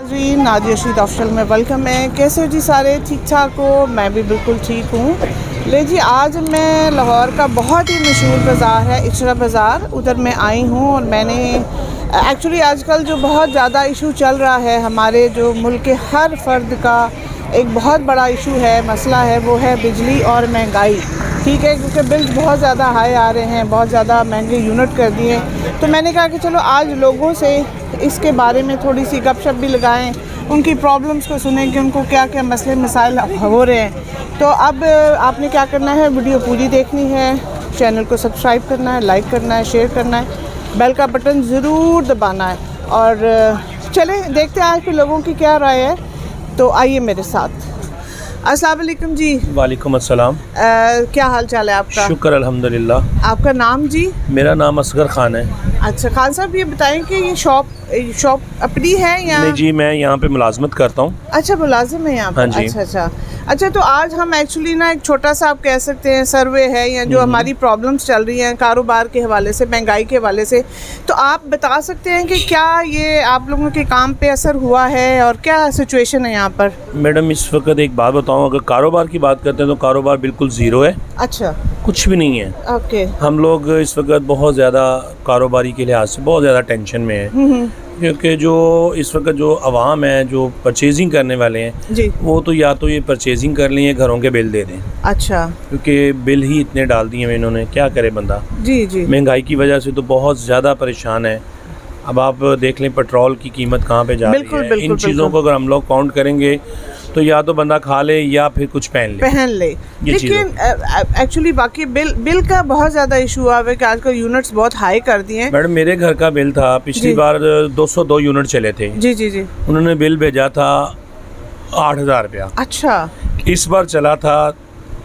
जी नादिया शीत ऑफिशियल में वेलकम है। कैसे हो जी सारे? ठीक ठाक हो? मैं भी बिल्कुल ठीक हूँ। ले जी, आज मैं लाहौर का बहुत ही मशहूर बाज़ार है इशरा बाज़ार, उधर मैं आई हूँ। और मैंने एक्चुअली आजकल जो बहुत ज़्यादा इशू चल रहा है हमारे जो मुल्क के हर फर्द का एक बहुत बड़ा इशू है, मसला है, वो है बिजली और महंगाई। ठीक है, क्योंकि बिल्स बहुत ज़्यादा हाई आ रहे हैं, बहुत ज़्यादा महंगे यूनिट कर दिए। तो मैंने कहा कि चलो आज लोगों से इसके बारे में थोड़ी सी गपशप भी लगाएं, उनकी प्रॉब्लम्स को सुनें कि उनको क्या क्या मसले मसाइल हो रहे हैं। तो अब आपने क्या करना है, वीडियो पूरी देखनी है, चैनल को सब्सक्राइब करना है, लाइक करना है, शेयर करना है, बेल का बटन ज़रूर दबाना है। और चलें देखते हैं आज के लोगों की क्या राय है। तो आइए मेरे साथ। अस्सलाम वालेकुम जी। वालेकुम अस्सलाम। क्या हाल चाल है आपका? शुक्र अल्हम्दुलिल्लाह। आपका नाम जी? मेरा नाम असगर खान है। अच्छा खान साहब, ये बताएं कि ये शॉप अपनी है या? नहीं जी, मैं यहाँ पे मुलाजमत करता हूँ। अच्छा, मुलाजिम है यहाँ पर। हाँ जी। अच्छा, तो आज हम एक्चुअली ना एक छोटा सा आप कह सकते हैं सर्वे है, या जो हमारी प्रॉब्लम्स चल रही हैं कारोबार के हवाले से, महंगाई के हवाले से, तो आप बता सकते हैं कि क्या ये आप लोगों के काम पे असर हुआ है और क्या सिचुएशन है यहाँ पर? मैडम, इस वक्त एक बात बताऊँ, अगर कारोबार की बात करते हैं तो कारोबार बिल्कुल ज़ीरो है। अच्छा, कुछ भी नहीं है। ओके। हम लोग इस वक्त बहुत ज़्यादा कारोबारी के लिहाज से बहुत ज़्यादा टेंशन में है, क्योंकि जो इस वक्त जो अवाम है, जो परचेजिंग करने वाले हैं जी, वो तो या तो ये परचेजिंग कर लें या घरों के बिल दे दें। अच्छा, क्योंकि बिल ही इतने डाल दिए हैं इन्होंने, क्या करे बंदा। जी जी, महंगाई की वजह से तो बहुत ज़्यादा परेशान है। अब आप देख लें पेट्रोल की कीमत कहाँ पे जा रही है। बिल्कुल, इन चीज़ों को अगर हम लोग काउंट करेंगे तो या तो बंदा खा ले या फिर कुछ पहन ले। लेकिन एक्चुअली बाकी बिल का बहुत ज़्यादा इशू हुआ है कि आजकल यूनिट्स बहुत हाई कर दिए हैं। मैडम, मेरे घर का बिल था पिछली बार 202 यूनिट चले थे। जी जी जी। उन्होंने बिल भेजा था 8,000 रुपया। अच्छा, इस बार चला था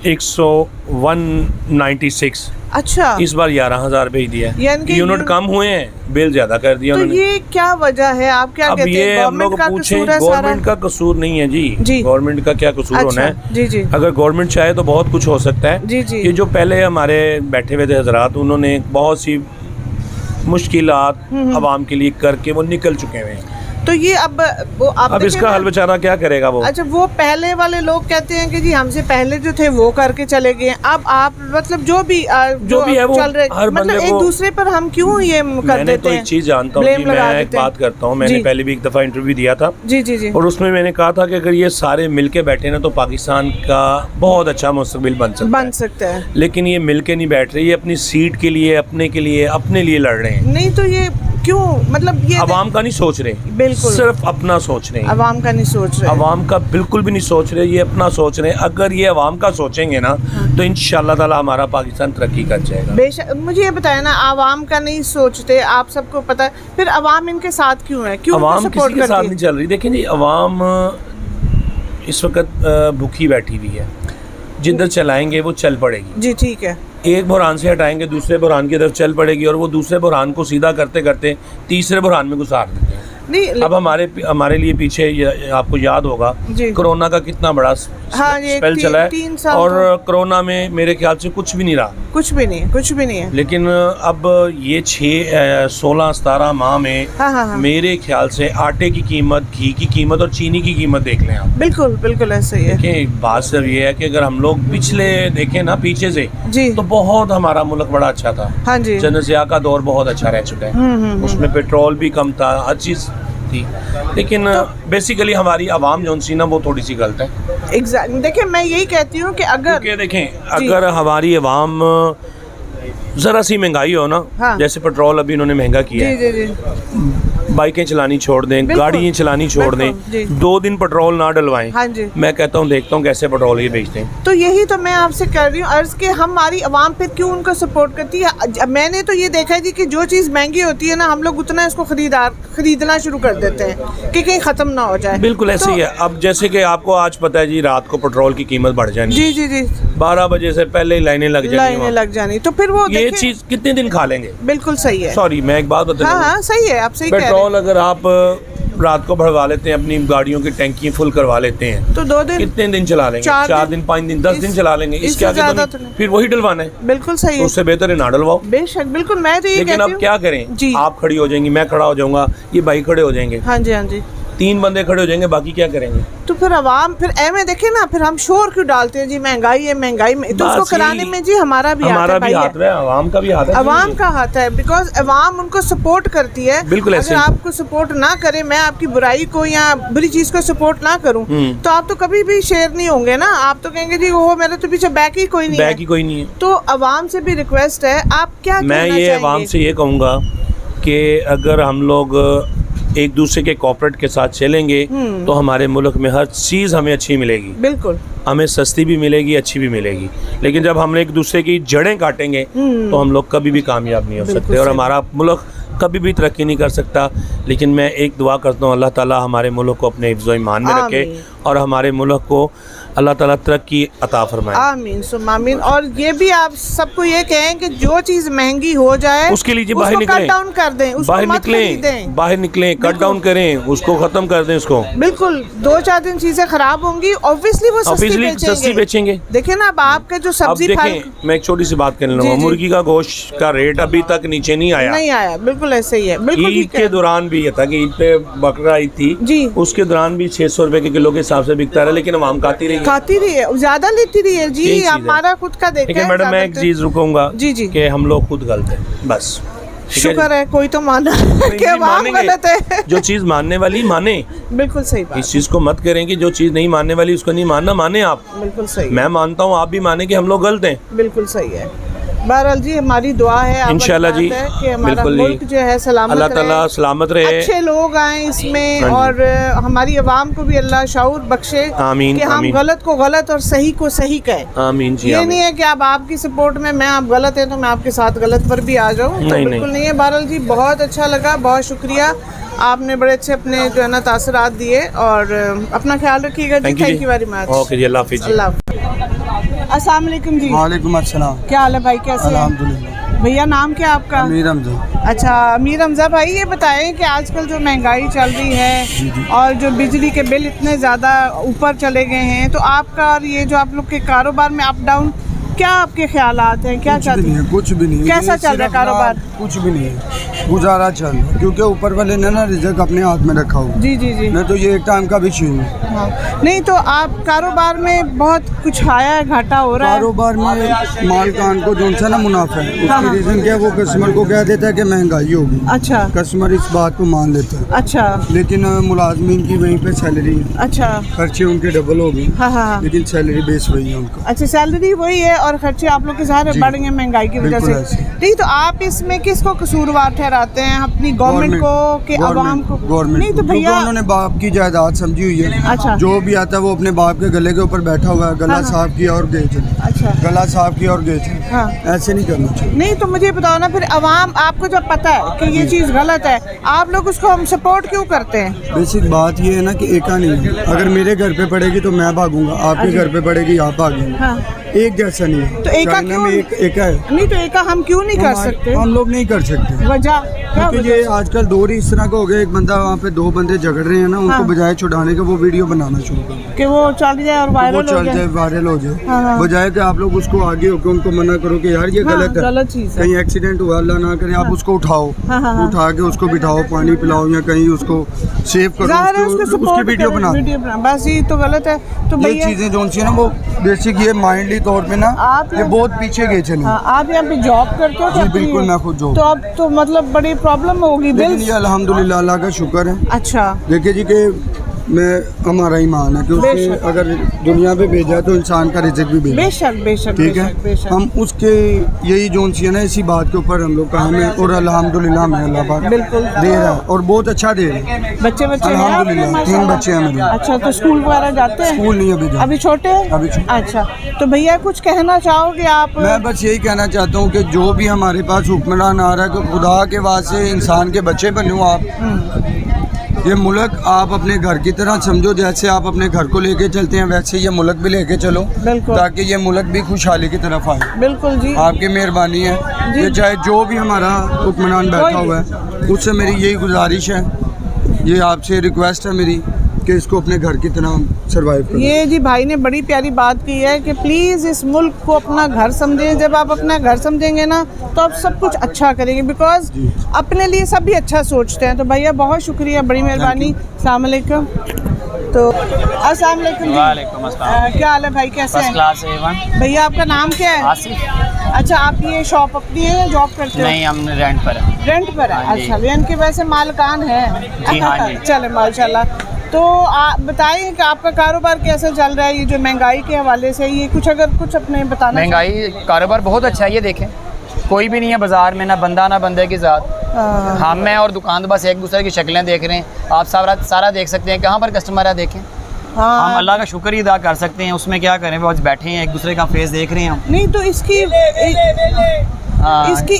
196। अच्छा, इस बार 11,000 भेज दिया। यूनिट कम हुए हैं, बिल ज्यादा कर दिया तो उन्होंने। ये क्या वजह है? आप क्या कहते हैं? ये हम लोग पूछें, गवर्नमेंट का कसूर नहीं है जी। गवर्नमेंट का क्या कसूर होना है? जी जी। अगर गवर्नमेंट चाहे तो बहुत कुछ हो सकता है। जी जी। ये जो पहले हमारे बैठे हुए थे हजरात, उन्होंने बहुत सी मुश्किलात आवाम के लिए करके वो निकल चुके हैं। तो ये अब इसका हल बेचारा क्या करेगा वो? अच्छा, वो पहले वाले लोग कहते हैं कि जी हमसे पहले जो थे वो करके चले गए। अब आप मतलब जो भी है वो चल रहे, मतलब एक दूसरे पर हम क्यों ये कर देते हैं? मैंने तो एक चीज जानता हूँ, मैं एक बात करता हूँ। मैंने पहले भी एक दफा इंटरव्यू दिया था। जी जी जी। और उसमें मैंने कहा था कि अगर ये सारे मिलके बैठे ना तो पाकिस्तान का बहुत अच्छा मुस्तकबिल बन सकता है। लेकिन ये मिलके नहीं बैठ रहे, ये अपनी सीट के लिए, अपने लिए लड़ रहे हैं। नहीं तो ये क्यों, मतलब ये अवाम का नहीं सोच रहे, बिल्कुल सिर्फ अपना सोच रहे हैं। अवाम का नहीं सोच रहे, अवाम का बिल्कुल भी नहीं सोच रहे, ये अपना सोच रहे हैं। अगर ये अवाम का सोचेंगे ना तो इंशाअल्लाह ताला हमारा पाकिस्तान तरक्की कर जाएगा। बेशक। मुझे ये बताया ना, अवाम का नहीं सोचते, आप सबको पता है, फिर अवाम इनके साथ क्यों है? क्यों अवाम किसी के साथ नहीं चल रही? देखिए जी, अवाम इस वक्त भूखी बैठी हुई है, जिधर चलाएंगे वो चल पड़ेगी। जी ठीक है। एक बुरहान से हटाएंगे दूसरे बुरहान की तरफ चल पड़ेगी, और वो दूसरे बुरहान को सीधा करते करते तीसरे बुरहान में घुसार देते हैं। नहीं, अब हमारे लिए पीछे आपको याद होगा कोरोना का कितना बड़ा स्पेल चला है, और कोरोना में मेरे ख्याल से कुछ भी नहीं रहा। कुछ भी नहीं है। लेकिन अब ये 16-17 माह में मेरे ख्याल से आटे की कीमत, घी की कीमत और चीनी की कीमत देख लें आप। बिल्कुल बिल्कुल ऐसे ही है। देखिए, बात सिर्फ ये है कि अगर हम लोग पिछले देखें ना, पीछे से तो बहुत हमारा मुल्क बड़ा अच्छा था। हाँ जी। जन्नत का दौर बहुत अच्छा रह चुका है। उसमें पेट्रोल भी कम था, हर चीज थी। लेकिन बेसिकली हमारी आवाम जो सी ना वो थोड़ी सी गलत है। एग्जैक्टली। देखिए, मैं यही कहती हूँ कि अगर हमारी आवाम जरा सी महंगाई हो ना, जैसे पेट्रोल अभी इन्होंने महंगा किया है, बाइकें चलानी छोड़ दें, गाड़ियाँ चलानी छोड़ दें, 2 दिन पेट्रोल ना डलवाएं। हाँ जी। मैं कहता हूँ, देखता हूँ कैसे पेट्रोल ये बेचते हैं। तो यही तो मैं आपसे कर रही हूँ अर्ज के, हमारी आवाम फिर क्यों उनको सपोर्ट करती है? मैंने तो ये देखा है जी कि जो चीज़ महंगी होती है ना, हम लोग उतना इसको खरीदना शुरू कर देते हैं कि कहीं ख़त्म ना हो जाए। बिल्कुल ऐसे ही है। अब जैसे कि आपको आज पता है जी, रात को पेट्रोल की कीमत बढ़ जानी। जी जी जी। 12 बजे से पहले ही लाइनें लग जानी। तो फिर वो ये चीज़ कितने दिन खा लेंगे? बिल्कुल सही है। सॉरी, मैं एक बात बता दूं। हाँ, सही है, आप सही कह रहे हैं। पेट्रोल अगर आप रात को भरवा लेते हैं, अपनी गाड़ियों की टैंकी फुल करवा लेते हैं, तो 2 दिन कितने दिन चला लेंगे? 4 दिन, 5 दिन, 10 दिन चला लेंगे। इसके आगे तो फिर वही डलवाना है। बिल्कुल सही है। उससे बेहतर है ना डलवाओ। बेशक, बिल्कुल। मैं तो ये लेकिन अब क्या करें, आप खड़ी हो जाएंगी, मैं खड़ा हो जाऊंगा, ये भाई खड़े हो जाएंगे। हाँ जी हाँ जी। 3 बंदे खड़े हो जाएंगे, बाकी क्या करेंगे? तो फिर अवाम फिर ऐਵੇਂ देखे ना, फिर हम शोर क्यों डालते हैं जी, महंगाई है महंगाई में, तो उसको कराने में जी हमारा भी हाथ है, अवाम का भी हाथ है, अवाम का हाथ है, बिकॉज अवाम उनको सपोर्ट करती है। बिल्कुल ऐसे अगर आपको सपोर्ट ना करे, मैं आपकी बुराई को या बुरी चीज को सपोर्ट ना करूं, तो आप तो कभी भी शेयर नहीं होंगे ना, आप तो कहेंगे जी वो मेरे तो पीछे बैक ही कोई नहीं है। तो अवाम से भी रिक्वेस्ट है, आप क्या मैं ये अवाम से ये कहूँगा कि अगर हम लोग एक दूसरे के कॉर्पोरेट के साथ चलेंगे तो हमारे मुल्क में हर चीज़ हमें अच्छी मिलेगी, बिल्कुल हमें सस्ती भी मिलेगी, अच्छी भी मिलेगी। लेकिन जब हम एक दूसरे की जड़ें काटेंगे तो हम लोग कभी भी कामयाब नहीं हो सकते और हमारा मुल्क कभी भी तरक्की नहीं कर सकता। लेकिन मैं एक दुआ करता हूँ, अल्लाह ताला हमारे मुल्क को अपने हिफ्ज़ व ईमान में रखे और हमारे मुल्क को अल्लाह ताला तरक्की अता फरमाए। आमीन सुम्मा आमीन। और ये भी आप सबको ये कहें कि जो चीज़ महंगी हो जाए उसके लिए बाहर निकलें, कट डाउन कर दें, बाहर निकलें, कट डाउन करें, उसको खत्म कर दें उसको। बिल्कुल 2-4 दिन चीजें खराब होंगी, ऑब्वियसली वो सस्ती बेचेंगे। देखिए ना अब आपके जो सब्जी मैं एक छोटी सी बात करने लूँगा, मुर्गी का गोश्त का रेट अभी तक नीचे नहीं आया। बिल्कुल ऐसे ही है। बिल्कुल ईद के दौरान भी ये था कि ईद पे बकरा ईद थी जी, उसके दौरान भी 600 रुपए के किलो के हिसाब से बिकता रहा, लेकिन आवाम खाती रही है, ज्यादा लेती रही है जी। हमारा खुद का देखा है। मैडम मैं एक चीज रुकूंगा जी कि हम लोग खुद गलत हैं, बस शुक्र है कोई तो माना कि आवाम गलत है। जो चीज मानने वाली माने, बिल्कुल सही बात। इस चीज को मत करें कि जो चीज नहीं मानने वाली उसको नहीं मानना, माने आप। बिल्कुल सही। मैं मानता हूँ, आप भी माने कि हम लोग गलत हैं। बिल्कुल सही है। बहरहाल जी हमारी दुआ है इंशाल्लाह जी कि हमारा मुल्क जो है सलामत अल्लाह ताला सलामत रहे, अच्छे लोग आए इसमें और हमारी आवाम को भी अल्लाह शऊर बख्शे कि हम गलत को गलत और सही को सही कहें। आमीन जी। ये नहीं है कि आप आपकी सपोर्ट में मैं आप गलत है तो मैं आपके साथ गलत पर भी आ जाऊँ, बिल्कुल नहीं है। बहरहाल जी बहुत अच्छा लगा, बहुत शुक्रिया, आपने बड़े अच्छे अपने जो है ना तासरात दिए और अपना ख्याल रखिएगा जी। Thank you very much. Okay जी, अल्लाह हाफिज़। अस्सलाम वालेकुम जी। वालेकुम अस्सलाम। क्या हाल है भाई, कैसे हैं? अल्हम्दुलिल्लाह। भैया नाम क्या आपका? अमीर हमजा। अच्छा अमीर हमजा भाई, ये बताएं कि आजकल जो महंगाई चल रही है और जो बिजली के बिल इतने ज़्यादा ऊपर चले गए हैं, तो आपका ये जो आप लोग के कारोबार में अप डाउन, क्या आपके ख्यालात हैं, क्या चाहते हैं? कुछ भी नहीं। कैसा चल रहा है कारोबार? कुछ भी नहीं है, गुजारा चल रहा है, क्योंकि ऊपर वाले ने ना रिज़्क अपने हाथ में रखा हुआ। जी जी जी। मैं तो ये एक टाइम का भी छीन हूँ। हाँ। नहीं तो आप कारोबार में बहुत कुछ आया है, घाटा हो रहा है कारोबार में? मालकान को जो सा ना मुनाफा है, उसकी रीज़न क्या है, वो कस्टमर को कह देता है कि महंगाई होगी। अच्छा। कस्टमर इस बात को मान लेता है। अच्छा। लेकिन मुलाजमीन की वहीं पे सैलरी, अच्छा, खर्चे उनके डबल हो गए। हाँ। लेकिन सैलरी बेस वही है उनका। अच्छा, सैलरी वही है और खर्चे आप लोग के सारे बढ़ गए महंगाई की वजह से। नहीं तो आप इसमें किसको कसूरवार ठहराते हैं, अपनी गवर्नमेंट को कि आवाम को? गवर्नमेंट। नहीं तो भैया उन्होंने बाप की जायदाद समझी हुई है। अच्छा। जो भी आता है वो अपने बाप के गले के ऊपर बैठा हुआ है, गला साफ किया और गए चले। अच्छा। गला साफ किया और गए चले। हाँ। ऐसे नहीं करना चाहिए। नहीं तो मुझे बताओ ना, फिर अवाम आपको जब पता है कि ये चीज़ गलत है, आप लोग उसको हम सपोर्ट क्यों करते हैं? बेसिक बात ये है ना कि एका नहीं है। अगर मेरे घर पे पड़ेगी तो मैं भागूंगा, आपके घर पे पड़ेगी आप भागेंगे। हाँ। एक जैसा नहीं है। तो एका क्यों? एका है। नहीं तो एका हम क्यों नहीं कर सकते? हम लोग नहीं कर सकते। वजह क्योंकि ये आजकल दौर ही इस तरह का हो गया, एक बंदा वहाँ पे 2 बंदे झगड़ रहे हैं ना, उनको बजाय छुड़ाने का वो वीडियो बनाना शुरू कर कि वो चल जाए और वायरल हो जाए, बजाय कि आप लोग उसको आगे होकर उनको मना करो कि यार ये गलत है, गलत चीज़ है, कहीं एक्सीडेंट हुआ अल्लाह ना करे, आप उसको उठाओ, उठा के उसको बिठाओ, पानी पिलाओ या कहीं उसको सेव करो, उसकी वीडियो बनाओ। बस ये तो गलत है। तो ये चीजें जो है ना वो बेसिक ये माइंडली तौर पे ना ये बहुत पीछे गए चले। आप यहाँ पे जॉब करते हो? जी बिल्कुल, मैं खुद जॉब। तो अब तो मतलब बड़ी प्रॉब्लम होगी। लेकिन ये अल्हम्दुलिल्लाह अल्लाह का शुक्र है। अच्छा। देखिए जी कि मैं हमारा ईमान है कि उसने अगर दुनिया पे भेजा तो इंसान का रिज़्क भी भेजा। बेशक बेशक। ठीक है, हम उसके यही जोन सी है ना, इसी बात के ऊपर हम लोग काम है और अल्हम्दुलिल्लाह में अल्लाह पाक बिल्कुल दे रहा है और बहुत अच्छा दे रहा है। बच्चे अल्हम्दुलिल्लाह 3 बच्चे हैं मेरे। अच्छा, तो स्कूल वगैरह जाते हैं? स्कूल नहीं अभी छोटे हैं? अभी छोटे। अच्छा, तो भैया कुछ कहना चाहोगे आप? मैं बस यही कहना चाहता हूँ कि जो भी हमारे पास हुक्मरान आ रहा है, कि खुदा के वास्ते इंसान के बच्चे बनो आप। ये मुल्क आप अपने घर की तरह समझो, जैसे आप अपने घर को लेके चलते हैं वैसे ये मुल्क भी लेके चलो, ताकि ये मुल्क भी खुशहाली की तरफ आए। बिल्कुल जी, आपकी मेहरबानी है। ये चाहे जो भी हमारा हुक्मरान बैठा हुआ है, उससे मेरी यही गुजारिश है, ये आपसे रिक्वेस्ट है मेरी कि इसको अपने घर की तरह सरवाइव करें। ये जी भाई ने बड़ी प्यारी बात की है कि प्लीज़ इस मुल्क को अपना घर समझें। जब आप अपना घर समझेंगे ना तो आप सब कुछ अच्छा करेंगे, बिकॉज अपने लिए सब भी अच्छा सोचते हैं। तो भैया बहुत शुक्रिया, बड़ी मेहरबानी। अस्सलाम वालेकुम। तो अस्सलाम वालेकुम। वालेकुम अस्सलाम। क्या हाल है भाई, कैसे हैं? Class A1। भैया आपका नाम क्या है? आसिफ। अच्छा, आप ये शॉप अपनी है या जॉब करते हो? नहीं, हम रेंट पर है। रेंट पर है। हाँ जी। अच्छा, रेंट के वैसे मालकान है? जी हाँ जी। चले माशाल्लाह। तो आप बताइए कि आपका कारोबार कैसे चल रहा है, ये जो महंगाई के हवाले से, ये कुछ अगर कुछ अपने बताना। महंगाई कारोबार बहुत अच्छा है, ये देखें कोई भी नहीं है बाजार में, ना बंदा ना बंदे की ज़ात। हम मैं और दुकान बस एक दूसरे की शक्लें देख रहे हैं। आप सारा देख सकते हैं, कहाँ पर कस्टमर है देखें। हम अल्लाह का शुक्र ही अदा कर सकते हैं, उसमें क्या करें, बस बैठे हैं एक दूसरे का फेस देख रहे हैं हम। नहीं तो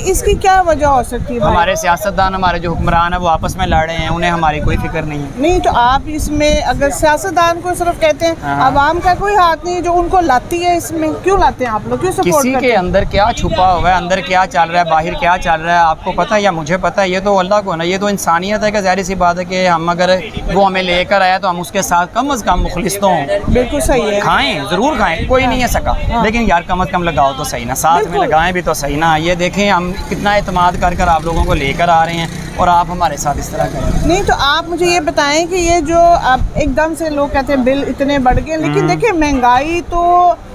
इसकी क्या वजह हो सकती है भाई? हमारे सियासतदान, हमारे जो हुक्मरान है वो आपस में लड़ रहे हैं, उन्हें हमारी कोई फिक्र नहीं है। नहीं तो आप इसमें अगर सियासतदान को सिर्फ कहते हैं, आवाम का कोई हाथ नहीं है जो उनको लाती है, इसमें क्यों लाते हैं आप लोग, क्यों सपोर्ट किसी करते के हैं? अंदर क्या छुपा हुआ है, अंदर क्या चल रहा है, बाहर क्या चल रहा है, आपको पता है या मुझे पता है? ये तो अल्लाह को ना, ये तो इंसानियत है कि ज़ाहिर सी बात है कि हम अगर वो हमें लेकर आया तो हम उसके साथ कम अज़ कम मुखलिस तो हों। बिल्कुल सही है। खाएं ज़रूर खाएं, कोई नहीं है सका, लेकिन यार कम अज़ कम लगाओ तो सही ना, साथ में लगाएं भी तो सही ना। ये देखें हम कितना एतमाद कर कर आप लोगों को लेकर आ रहे हैं और आप हमारे साथ इस तरह करें। नहीं तो आप मुझे ये बताएं कि ये जो अब एकदम से लोग कहते हैं बिल इतने बढ़ गए, लेकिन देखिए महंगाई तो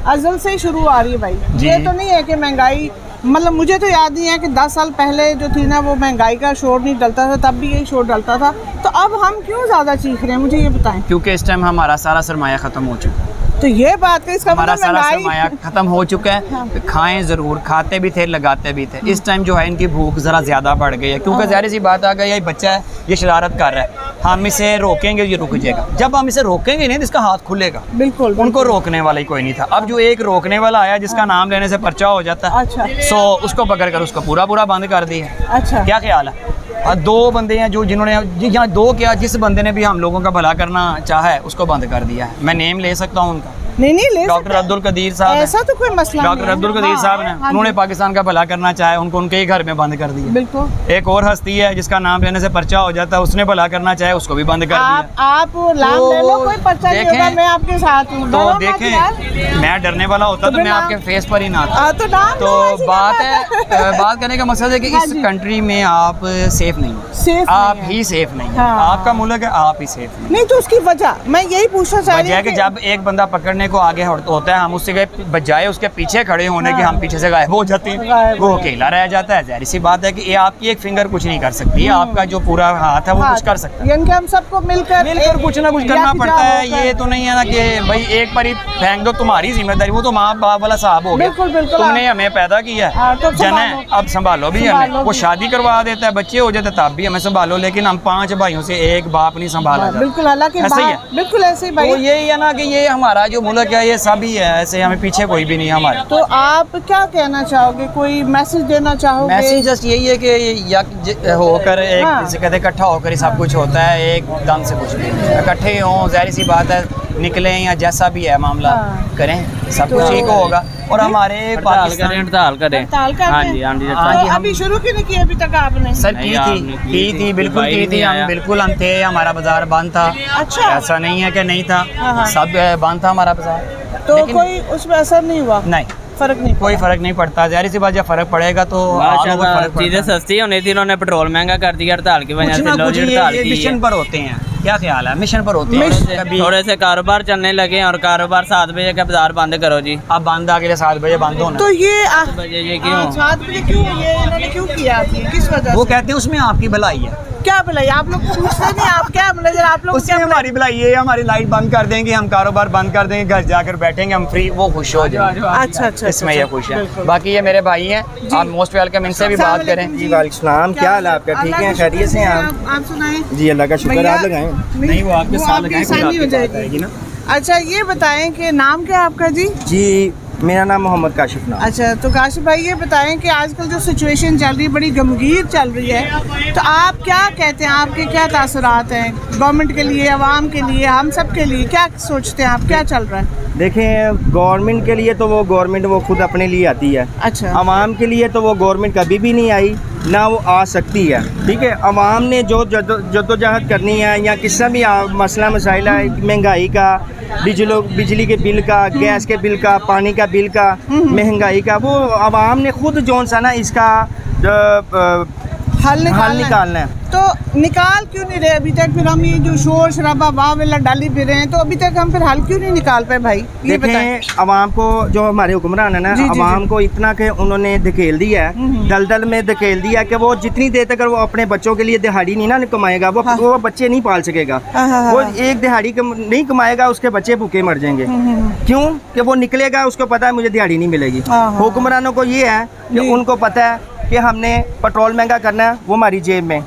अज़ल से ही शुरू आ रही है भाई। ये तो नहीं है कि महंगाई, मतलब मुझे तो याद नहीं है कि 10 साल पहले जो थी ना वो महंगाई का शोर नहीं डलता था, तब भी यही शोर डलता था। तो अब हम क्यों ज़्यादा चीख रहे हैं, मुझे ये बताएं। क्योंकि इस टाइम हमारा सारा सरमाया ख़त्म हो चुका है। तो ये बात है, इसका हमारा मतलब सारा महंगाई सरमाया ख़त्म हो चुका है। खाएं ज़रूर, खाते भी थे लगाते भी थे। इस टाइम जो है इनकी भूख ज़रा ज़्यादा बढ़ गई है, क्योंकि ज़ाहिर सी बात आ गई, ये बच्चा है, ये शरारत कर रहा है, हम इसे रोकेंगे ये रुक जाएगा। जब हम इसे रोकेंगे नहीं तो इसका हाथ खुलेगा। बिल्कुल। उनको रोकने वाला ही कोई नहीं था। अब जो एक रोकने वाला आया जिसका नाम लेने से पर्चा हो जाता है, अच्छा। सो उसको पकड़ कर उसको पूरा बंद कर दिया। अच्छा, क्या ख्याल है? दो बंदे हैं जो जिन्होंने यहाँ दो क्या, जिस बंदे ने भी हम लोगों का भला करना चाहा है उसको बंद कर दिया है। मैं नेम ले सकता हूँ उनका, नहीं ले डॉक्टर अब्दुल कदीर साहब, ऐसा तो कोई मसला नहीं है। डॉक्टर अब्दुल कदीर साहब ने, उन्होंने पाकिस्तान का भला करना चाहे, उनके ही घर में बंद कर दिया। बिल्कुल। एक और हस्ती है जिसका नाम लेने से पर्चा हो जाता है, उसने भला करना चाहे उसको भी बंद कर दिया। आप नाम ले लो, कोई पर्चा नहीं होगा, मैं आपके साथ हूँ। तो देखें, मैं डरने वाला होता तो मैं आपके फेस पर ही ना आता। तो बात करने का मकसद है कि इस कंट्री में आप सेफ नहीं, आप ही सेफ नहीं, आपका मुल्क है, आप ही सेफ नहीं। तो उसकी वजह मैं यही पूछना चाह रही हूँ कि जब एक बंदा पकड़ने को आगे होता है, हम उससे बजाय उसके पीछे खड़े होने के हम पीछे से गायब हो जाते हैं, वो अकेला रह जाता है। ज़ाहिर सी बात है कि ये आपकी एक फिंगर कुछ नहीं कर सकती, आपका जो पूरा हाथ है वो कुछ कर सकता है। यानी कि हम सबको मिलकर कुछ ना कुछ करना पड़ता है। ये तो नहीं है ना कि भाई एक बार ही फेंक दो, तुम्हारी जिम्मेदारी, वो तो माँ बाप वाला साहब हो गया। तुमने हमें पैदा किया है, जन है, अब संभालो भी हमें। वो शादी करवा देता है, बच्चे हो जाते तब भी हमें संभालो, लेकिन हम 5 भाइयों से एक बाप नहीं संभाला। बिल्कुल ऐसे ही है, बिल्कुल ऐसे ही भाई। तो यही है ना कि ये हमारा जो मुल्क है ये सभी है, ऐसे हमें पीछे कोई भी नहीं है हमारे। तो आप क्या कहना चाहोगे, कोई मैसेज देना चाहोगे? मैसेज जस्ट यही है कि होकर एक जिसे कहते इकट्ठा होकर ही सब कुछ होता है, एकदम से कुछ भी इकट्ठे हों, जाहिर सी बात है, निकलें या जैसा भी है मामला करें, सब कुछ ठीक होगा। और हमारे पाकिस्तान हड़ताल करें। हाँ जी, अभी शुरू क्यों नहीं की अभी तक आपने? सर की थी बिल्कुल की थी, हम थे, हमारा बाजार बंद था। अच्छा, ऐसा नहीं है कि नहीं था, सब बंद था हमारा बाजार। तो कोई उसमें असर नहीं हुआ? नहीं, फर्क नहीं, कोई फर्क नहीं पड़ता। ज़ाहिर सी बात जब फर्क पड़ेगा तो चीजें सस्ती होनी थी, उन्होंने पेट्रोल महंगा कर दिया हड़ताल की वजह से। लोग हड़ताल की मिशन पर होते हैं, क्या ख्याल है? मिशन पर होते हैं, थोड़े से कारोबार चलने लगे और कारोबार 7 बजे का बाजार बंद करो जी। अब बंद आ गए, 7 बजे बंद होना। तो ये 7 बजे ये क्यों? 7 बजे क्यों, ये इन्होंने क्यों किया थी, किस वजह से? वो कहते हैं उसमें आपकी भलाई है। क्या भलाई? आप लोग पूछते नहीं, आप क्या मैनेजर, आप लोग उसमें हमारी भलाई है, हमारी लाइट बंद कर देंगे, हम कारोबार बंद कर देंगे, घर जाकर बैठेंगे हम फ्री, वो खुश हो जाए। अच्छा, इसमें ये खुश है। बाकी ये मेरे भाई हैं, आप मोस्ट वेलकम, इनसे भी बात करें। जी वालेकुम सलाम, क्या हाल है आपका? ठीक है, खैरियत से हैं आप सुनाएं? जी, अल्लाह का शुक्र। आप लगाएं नहीं, वो आपके साथ आसानी हो जाएगी ना। अच्छा, ये बताएं कि नाम क्या है आपका जी? जी, मेरा नाम मोहम्मद काशिफ नाम। अच्छा, तो काशिफ भाई ये बताएं कि आजकल जो सिचुएशन चल रही है बड़ी गमगीर चल रही है, तो आप क्या कहते हैं, आपके क्या तासुरात हैं गवर्नमेंट के लिए, आवाम के लिए, हम सब के लिए, क्या सोचते हैं आप, क्या चल रहा है? देखें, गवर्नमेंट के लिए तो वो गवर्नमेंट वो खुद अपने लिए आती है। अच्छा। आवाम के लिए तो वो गवर्नमेंट कभी भी नहीं आई। ना वो आ सकती है। ठीक है, आवाम ने जो जद्दोजहद करनी है या किसी भी मसला मसाइल है, महंगाई का, बिजली के बिल का, गैस के बिल का, पानी का बिल का, महंगाई का, वो आवाम ने खुद जो सा ना इसका हल निकालना है। तो निकाल क्यों नहीं रहे अभी तक? फिर हम ये जो शोर शराबा वाह डाली फिर रहे हैं, तो अभी तक हम फिर हल क्यों नहीं निकाल पाए भाई? ये बताएं। आवाम को, जो हमारे हुक्मरान है ना, आवाम को इतना कि उन्होंने धकेल दिया है, दलदल में धकेल दिया कि वो जितनी देर तक वो अपने बच्चों के लिए दिहाड़ी नहीं ना कमाएगा, वो बच्चे नहीं पाल सकेगा। वो एक दिहाड़ी नहीं कमाएगा, उसके बच्चे भूखे मर जाएंगे। क्यों? कि वो निकलेगा, उसको पता है मुझे दिहाड़ी नहीं मिलेगी। हुक्मरानों को ये है कि उनको पता है कि हमने पेट्रोल महंगा करना है, वो हमारी जेब में,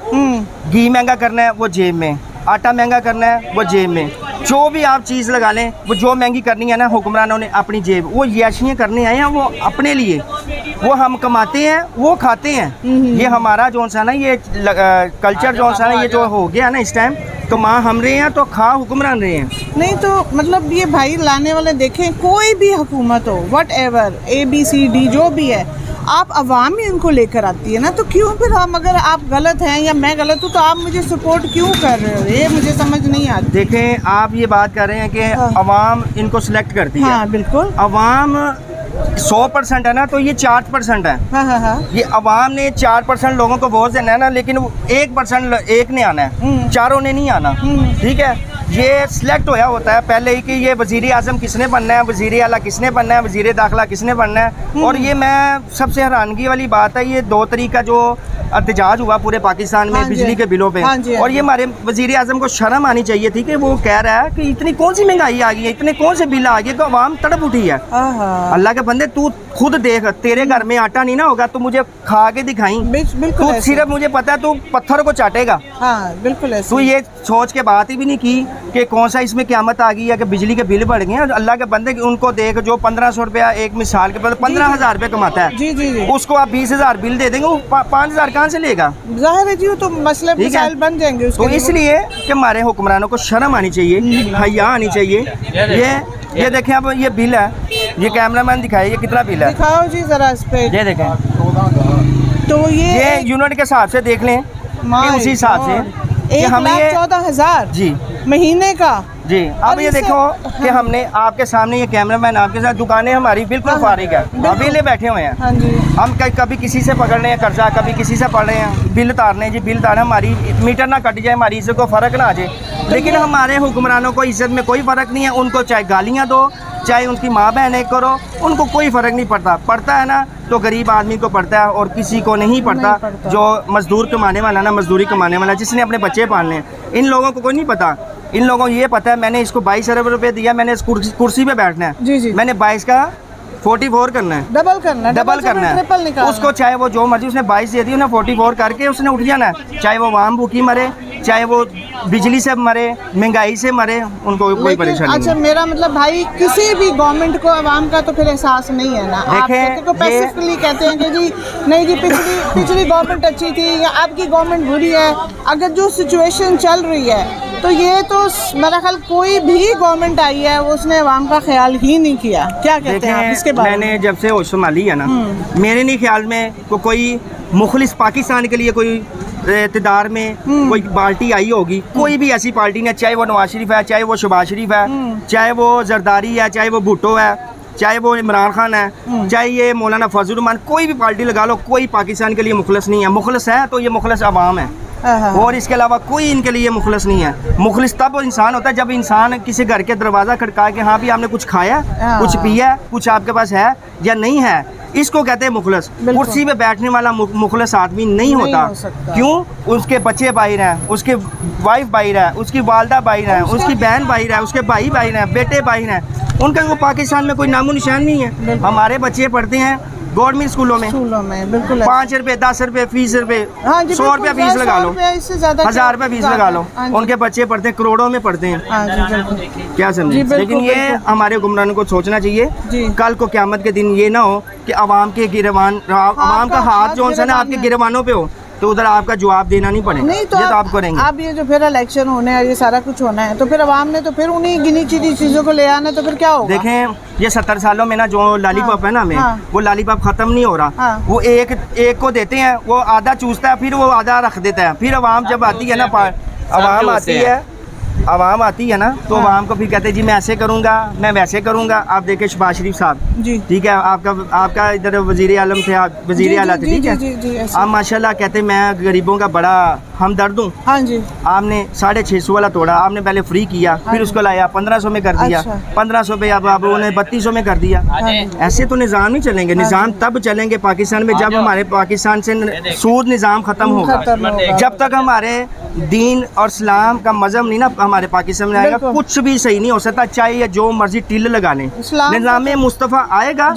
घी महंगा करना है, वो जेब में, आटा महंगा करना है, वो जेब में, जो भी आप चीज़ लगा लें, वो जो महंगी करनी है ना, हुक्मरानों ने अपनी जेब, वो याशियाँ करने आए हैं, वो अपने लिए, वो हम कमाते हैं, वो खाते हैं। ये हमारा जो सा ना, ये कल्चर जो सा ना, ये जो हो गया ना इस टाइम, कमा हम रहे हैं तो खा हुक्मरान रहे हैं। नहीं तो मतलब ये भाई लाने वाले देखें, कोई भी हुकूमत हो, वट एवर, ABCD जो भी है, आप अवाम ही उनको लेकर आती है ना, तो क्यों फिर हम, अगर आप गलत हैं या मैं गलत हूँ, तो आप मुझे सपोर्ट क्यों कर रहे हो? ये मुझे समझ नहीं आती। देखें, आप ये बात कर रहे हैं कि अवाम इनको सिलेक्ट करती है। हाँ, बिल्कुल। अवाम 100% है ना, तो ये 4% है। हाँ। ये अवाम ने 4% लोगों को वोट देना है ना, लेकिन 1% एक ने आना है, चारों ने नहीं आना। ठीक है, ये सिलेक्ट होया होता है पहले ही कि ये वज़ीर आज़म किसने बनना है, वज़ीर आला किसने बनना है, वज़ीर दाखिला किसने बनना है। और ये मैं सबसे हैरानगी वाली बात है, ये 2 तारीख का जो एहतजाज हुआ पूरे पाकिस्तान में बिजली के बिलों पे, और ये हमारे वज़ीर आज़म को शर्म आनी चाहिए थी कि वो कह रहा है कि इतनी कौन सी महंगाई आ गई है, इतने कौन से बिल आ गए, तो आवाम तड़प उठी है। अल्लाह के बंदे, तू खुद देख, तेरे घर में आटा नहीं ना होगा तो मुझे खा के दिखाई, तू सिर्फ, मुझे पता है तू पत्थर को चाटेगा। बिल्कुल। तू ये सोच के बात ही भी नहीं की कि कौन सा इसमें क़यामत आ गई है कि बिजली के बिल बढ़ गए हैं। अल्लाह के बंदे, उनको देख, जो 1500 रुपया, एक मिसाल के 15,000 रुपये कमाता है, जी। उसको आप 20,000 बिल दे देंगे, वो 5,000 कहाँ से लेगा? जाहिर है जी, तो मसले मसाइल बन जाएंगे। तो इसलिए कि हमारे हुक्मरानों को शर्म आनी चाहिए, हया आनी चाहिए। ये देखें, अब ये बिल है, ये कैमरामैन दिखाए, ये कितना बिल है, दिखाओ जी जरा इस पे। ये देखें, तो ये यूनिट के हिसाब से देख लें, उसी हिसाब से 1,14,0000 जी महीने का जी। अब ये देखो कि हमने आपके सामने, ये कैमरामैन आपके साथ, दुकानें हमारी बिल्कुल फारिग है, अवेले बैठे हुए हैं। हाँ जी। हम कभी किसी से पकड़ रहे हैं कर्जा, कभी किसी से पढ़ रहे हैं, बिल उतारने जी, बिल उतारना, हमारी मीटर ना कट जाए, हमारी इज्जत को फ़र्क ना आ जाए। लेकिन हमारे हुक्मरानों को इज्जत में कोई फ़र्क नहीं है, उनको चाहे गालियाँ दो, चाहे उनकी माँ बहनें करो, उनको कोई फ़र्क नहीं पड़ता। पड़ता है ना तो गरीब आदमी को पड़ता है, और किसी को नहीं पड़ता। जो मजदूर कमाने वाला ना, मजदूरी कमाने वाला, जिसने अपने बच्चे पालने हैं, इन लोगों को कोई नहीं पता। इन लोगों को ये पता है, मैंने इसको 22 अरब रुपये दिया, मैंने इस कुर्सी पे बैठना है, जी। मैंने 22 का 44 करना है, डबल करना है उसको, चाहे वो जो मर्जी, उसने 22 दे दी, उन्हें 44 करके उसने उठ जाना है। चाहे वो वाम भूखी मरे, चाहे वो बिजली से मरे, महंगाई से मरे, उनको कोई परेशानी नहीं। अच्छा, मेरा मतलब भाई, किसी भी गवर्नमेंट को आवाम का तो फिर एहसास नहीं है ना। देखें, तो पैसिफिकली कहते हैं कि जी नहीं जी, पिछली गवर्नमेंट अच्छी थी या आपकी गवर्नमेंट बुरी है। अगर जो सिचुएशन चल रही है, तो ये तो मेरा ख्याल कोई भी गवर्नमेंट आई है, उसने आवाम का ख्याल ही नहीं किया। क्या कहते हैं आप इसके बारे में? मैंने जब से होश संभाली है ना, मेरे नहीं ख्याल में कोई मुखलिस पाकिस्तान के लिए कोई इक़्तिदार में कोई पार्टी आई होगी, कोई भी ऐसी पार्टी नहीं, चाहे वो नवाज शरीफ है, चाहे वो शहबाज शरीफ है, चाहे वो जरदारी है, चाहे वो भुट्टो है, चाहे वो इमरान खान है, चाहे ये मौलाना फजल रहमान, कोई भी पार्टी लगा लो, कोई पाकिस्तान के लिए मुखलिस नहीं है। मुखलिस है तो ये मुखलिस अवाम है, और इसके अलावा कोई इनके लिए मुखलिस नहीं है। मुखलिस तब इंसान होता है जब इंसान किसी घर के दरवाज़ा खटका के, हाँ भी आपने कुछ खाया, कुछ पिया, कुछ आपके पास है या नहीं है, इसको कहते हैं मुखलिस। कुर्सी पे बैठने वाला मुखलिस आदमी नहीं होता। क्यों? उसके बच्चे बाहर हैं, उसके वाइफ बाहर है, उसकी वालदा बाहर है, उसकी बहन बाहर है, उसके भाई बाहर हैं, बेटे बाहर हैं, उनका वो पाकिस्तान में कोई नामो निशान नहीं है। हमारे बच्चे पढ़ते हैं गवर्नमेंट स्कूलों में बिल्कुल 5 रुपए 10 रुपए फीस रुपए, 100 रुपया फीस लगा लो, 1000 रुपये फीस लगा लो, उनके बच्चे पढ़ते हैं, करोड़ों में पढ़ते हैं। क्या समझे? लेकिन ये हमारे हुक्मरानों को सोचना चाहिए, कल को क़यामत के दिन ये ना हो कि आवाम के गिरवान, आवाम का हाथ जो है ना आपके गिरवानों पे हो, तो उधर आपका जवाब देना नहीं पड़ेगा। नहीं तो ये तो आप करेंगे। अब ये जो फिर इलेक्शन होने हैं, ये सारा कुछ होना है, तो फिर अवाम ने तो फिर उन्हीं गिनी चुनी चीज़ों को ले आना, तो फिर क्या होगा? देखें, ये 70 सालों में ना जो लॉलीपॉप है ना हमें, वो लॉलीपॉप खत्म नहीं हो रहा। वो एक को देते हैं, वो आधा चूसता है, फिर वो आधा रख देता है। फिर अवाम जब आती है ना, आवाम आती है ना, तो आवाम को फिर कहते हैं जी मैं ऐसे करूँगा, मैं वैसे करूँगा। आप देखें शहबाज शरीफ साहब, ठीक है, आपका इधर वजीर आलम थे, आप वजीर आला थे, ठीक है। आप माशाल्लाह कहते मैं गरीबों का बड़ा हमदर्द हूँ। हाँ जी। आपने 650 वाला तोड़ा, आपने पहले फ्री किया, फिर उसको लाया 1500 में कर दिया। 1500 पे अब उन्हें 3200 में कर दिया। ऐसे तो निज़ाम नहीं चलेंगे। निज़ाम तब चलेंगे पाकिस्तान में जब हमारे पाकिस्तान से सूद निज़ाम ख़त्म होगा। जब तक हमारे दीन और इस्लाम का मजहब नहीं ना हमारे पाकिस्तान में आएगा, कुछ भी सही नहीं हो सकता, चाहे जो मर्जी टिल लगा लें। निज़ाम मुस्तफ़ा आएगा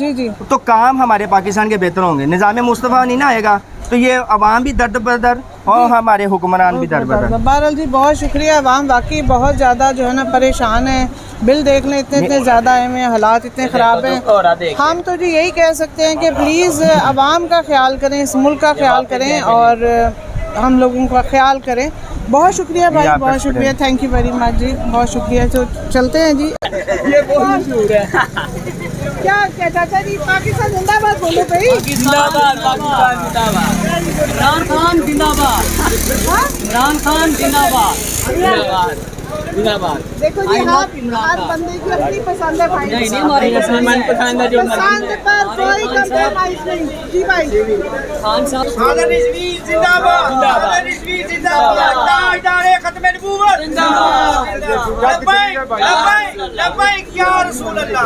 तो काम हमारे पाकिस्तान के बेहतर होंगे। निज़ाम मुस्तफ़ा नहीं ना आएगा तो ये अवाम भी दर्द बदर और हमारे हुक्मरान भी दर्द बदर। बहरहाल जी बहुत शुक्रिया। अवाम वाकई बहुत ज़्यादा जो है ना परेशान है। बिल देख लें इतने ज़्यादा हैं, हालात इतने ख़राब हैं। हम तो जी यही कह सकते हैं कि प्लीज़ अवाम का ख्याल करें, इस मुल्क का ख्याल करें और हम लोगों का ख्याल करें। बहुत शुक्रिया भाई, बहुत शुक्रिया, थैंक यू वेरी मच जी, बहुत शुक्रिया। तो चलते हैं जी। ये बहुत मशहूर है। क्या चाचा जी, पाकिस्तान जिंदाबाद बोलो भाई। जिंदाबाद, पाकिस्तान जिंदाबाद, इमरान खान जिंदाबाद, इमरान खान जिंदाबाद, जिंदाबाद, जिंदाबाद। देखो जी, हर बंदे की अपनी पसंद है भाई। नहीं हमारी मन पसंद है जो पसंद पर कोई कंप्रोमाइज नहीं। जी भाई। खान साहब जिंदाबाद, जिंदाबाद, दाए खत्म नबूवत जिंदाबाद, लब्बैक या रसूल अल्लाह।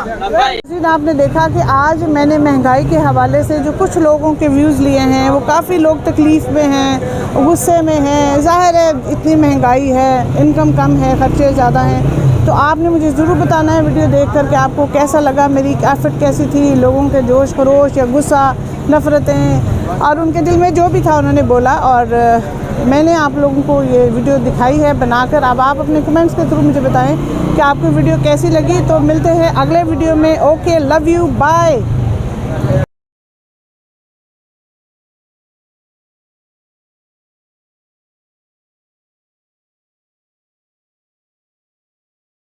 आपने देखा कि आज मैंने महंगाई के हवाले से जो कुछ लोगों के व्यूज़ लिए हैं, वो काफ़ी लोग तकलीफ़ में हैं, गुस्से में हैं। ज़ाहिर है इतनी महंगाई है, इनकम कम है, ख़र्चे ज़्यादा हैं। तो आपने मुझे ज़रूर बताना है वीडियो देख कर के आपको कैसा लगा, मेरी एफर्ट कैसी थी, लोगों के जोश खरोश या गुस्सा, नफ़रतें और उनके दिल में जो भी था उन्होंने बोला। और मैंने आप लोगों को ये वीडियो दिखाई है बनाकर। अब आप अपने कमेंट्स के थ्रू मुझे बताएं कि आपको वीडियो कैसी लगी। तो मिलते हैं अगले वीडियो में। Okay, love you, bye.